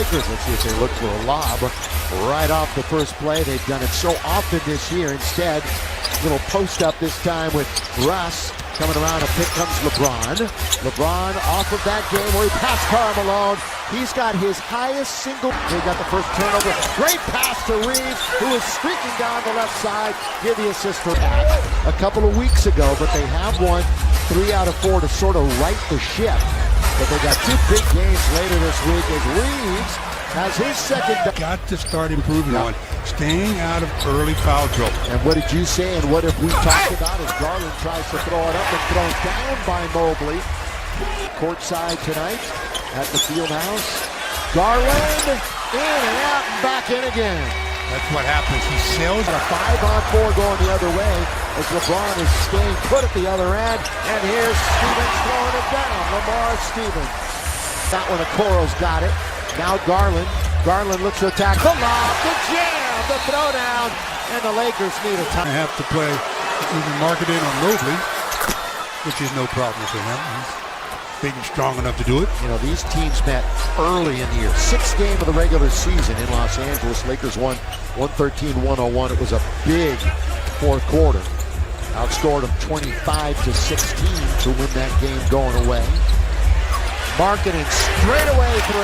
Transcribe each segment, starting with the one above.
Lakers. Let's see if they look for a lob right off the first play. They've done it so often this year. Instead, little post up this time with Russ. Coming around, a pick comes LeBron. LeBron off of that game where he passed Karl Malone. He's got his highest single. They got the first turnover. Great pass to Reeves, who is streaking down the left side. Give the assist for that a couple of weeks ago, but they have won 3 out of 4 to sort of right the ship. But they got 2 big games later this week as Reeves has his second. Got to start improving on staying out of early foul trouble. And what did you say, and what have we talked about as Garland tries to throw it up and thrown down by Mobley. Courtside tonight at the field house. Garland in and out and back in again. That's what happens. He sails a 5-on-4 going the other way as LeBron is staying put at the other end. And here's Stevens throwing it down. Lamar Stevens. That one, Okoro's got it. Now Garland. Garland looks to attack. The lob, the jam, the throwdown, and the Lakers need a time. I have to play even marketed on Mobley, which is no problem for him. He's big and strong enough to do it. You know, these teams met early in the year. 6th game of the regular season in Los Angeles. Lakers won 113-101. It was a big fourth quarter. Outscored them 25-16 to win that game going away. Marketing straight away 3.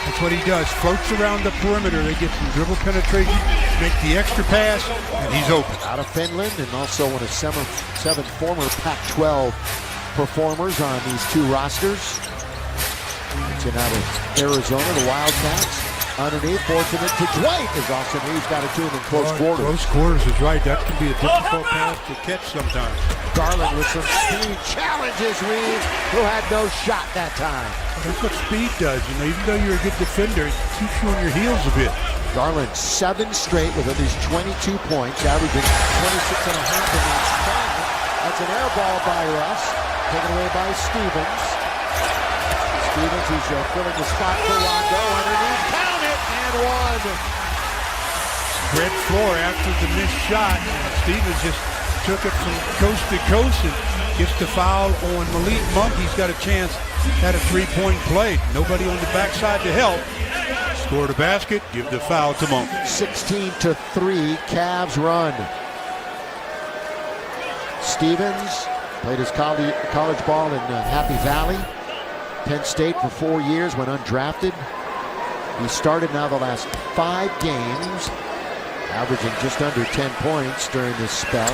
That's what he does. Floats around the perimeter. They get some dribble penetration, make the extra pass, and he's open. Out of Finland, and also one of 7 former Pac-12 performers on these 2 rosters. It's out of Arizona, the Wildcats. Underneath, fortunate to Dwight as Austin Reeves got it to him in close quarters. Close quarters is right. That can be a difficult pass to catch sometimes. Garland with some speed challenges Reeves, who had no shot that time. That's what speed does. You know, even though you're a good defender, it keeps you on your heels a bit. Garland 7 straight with at least 22 points, averaging 26.5 in each time. That's an air ball by Russ, taken away by Stevens. Stevens, who's filling the spot for Rondo underneath. Count it, and 1. Red floor after the missed shot. Stevens just took it from coast to coast and gets the foul on Malik Monk. He's got a chance at a 3-point play. Nobody on the backside to help. Score the basket, give the foul to Monk. 16-3, Cavs run. Stevens played his college ball in Happy Valley. Penn State for 4 years, went undrafted. He started now the last 5 games, averaging just under 10 points during this spell.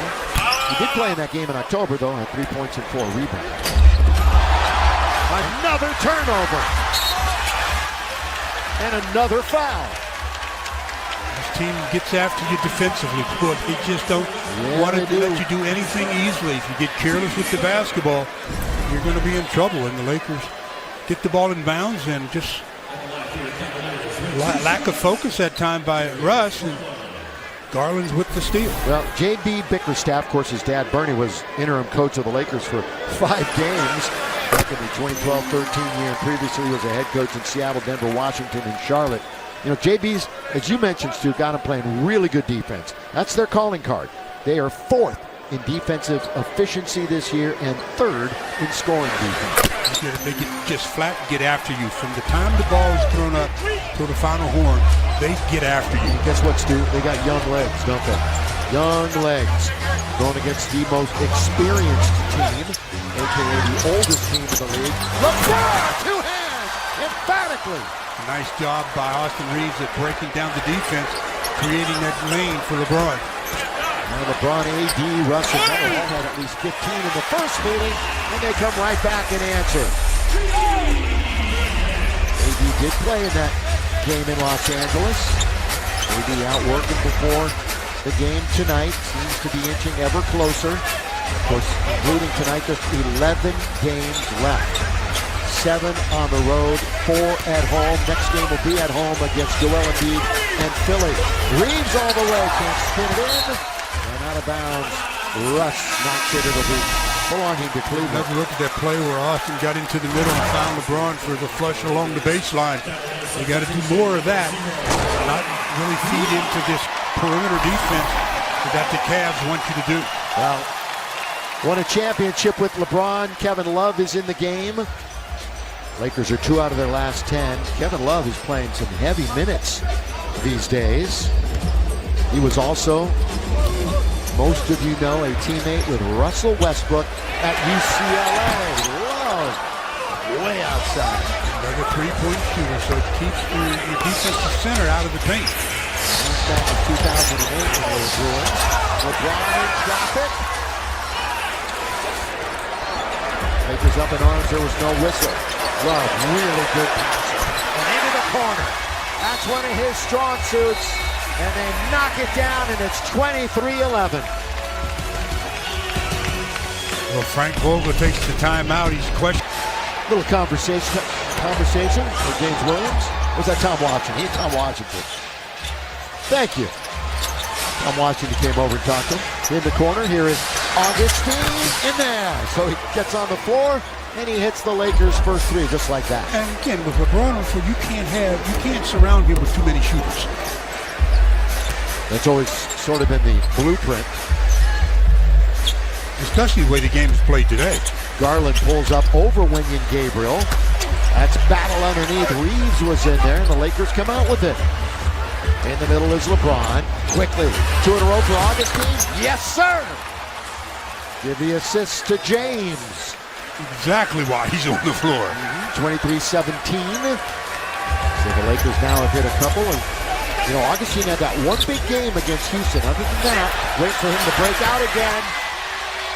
He did play in that game in October, though, had 3 points and 4 rebounds. Another turnover. And another foul. This team gets after you defensively, but they just don't want to let you do anything easily. If you get careless with the basketball, you're going to be in trouble. And the Lakers get the ball in bounds, and just lack of focus that time by Russ, and Garland's with the steal. Well, J.B. Bickerstaff, of course, his dad Bernie was interim coach of the Lakers for 5 games back in the 2012-13 year, and previously he was a head coach in Seattle, Denver, Washington, and Charlotte. You know, JB's, as you mentioned, Stu, got him playing really good defense. That's their calling card. They are 4th in defensive efficiency this year and 3rd in scoring defense. They get just flat get after you. From the time the ball is thrown up to the final horn, they get after you. Guess what, Stu? They got young legs, don't they? Young legs. Going against the most experienced team, a.k.a. the oldest team in the league. LeBron, 2 hands, emphatically. A nice job by Austin Reeves at breaking down the defense, creating that lane for LeBron. Now LeBron, AD, Russ, and Melo all had at least 15 in the first meeting, and they come right back and answer. AD did play in that game in Los Angeles. AD outworking before the game tonight. Seems to be inching ever closer. Of course, including tonight, just 11 games left. 7 on the road, 4 at home. Next game will be at home against Joel Embiid and Philly. Reeves all the way, can't spin it in. And out of bounds, Russ knocks it. It'll be belonging to Cleveland. Never look at that play where Austin got into the middle and found LeBron for the flush along the baseline. You got to do more of that. Not really feed into this perimeter defense that the Cavs want you to do. Well, won a championship with LeBron. Kevin Love is in the game. Lakers are 2 out of their last 10. Kevin Love is playing some heavy minutes these days. He was also, most of you know, a teammate with Russell Westbrook at UCLA. Love way outside. Another three-point shooter, so it keeps your defensive center out of the paint. Back in 2008 when they were Bruins. LeBron didn't drop it. Lakers up in arms, there was no whistle. Love, really good pass. And into the corner. That's one of his strong suits. And they knock it down, and it's 23-11. Well, Frank Vogel takes the timeout. He's questioning. Little conversation with James Williams. Was that Tom Washington? Tom Washington. Thank you. Tom Washington came over and talked to him. In the corner, here is Augustine in there. So he gets on the floor, and he hits the Lakers' first three just like that. And again, with LeBron on the floor, you can't surround him with too many shooters. That's always sort of been the blueprint. Especially the way the game is played today. Garland pulls up over Wenyen Gabriel. That's battle underneath. Reeves was in there, and the Lakers come out with it. In the middle is LeBron. Quickly, 2 in a row for Augustine. Yes, sir! Give the assist to James. Exactly why he's on the floor. 23-17. So the Lakers now have hit a couple. And, you know, Augustine had that one big game against Houston. Other than that, wait for him to break out again.